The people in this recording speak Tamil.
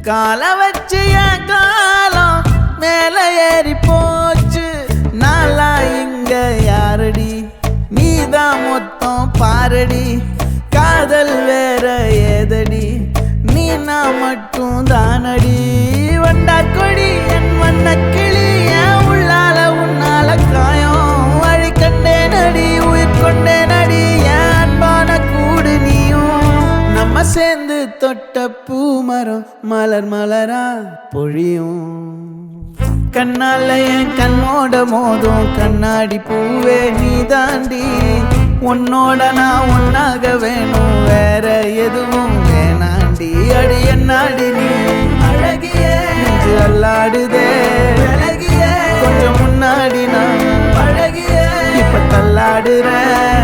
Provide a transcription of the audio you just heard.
கால வச்சு என் காலம் மேல ஏறி போச்சு. நாளா இங்க யாரடி, நீதான் மொத்தம் பாரடி. காதல் வேற ஏதடி, நீ நான் மட்டும் தானடி. வண்டா கொடி என் வண்ண கிளி, என் உள்ளால உன்னால காயம். வழி கண்டே நடி, உயிர் கொண்டே நடி, என் அன்பான கூடு நீயும். நம்ம சேர்ந்து தொட்ட பூமரம் மலர் மலரா பொழியும். கண்ணால என் கண்ணோட மோதும் கண்ணாடி பூவே நீ தாண்டி. உன்னோட நான் ஒன்னாக வேணும், வேற எதுவும் வேணாண்டி. அடி என்னாடி நீ அழகிய நெஞ்சு அல்லாடுதே அழகிய. கொஞ்சம் முன்னாடி நான் அழகிய இப்ப தள்ளாடுறேன்.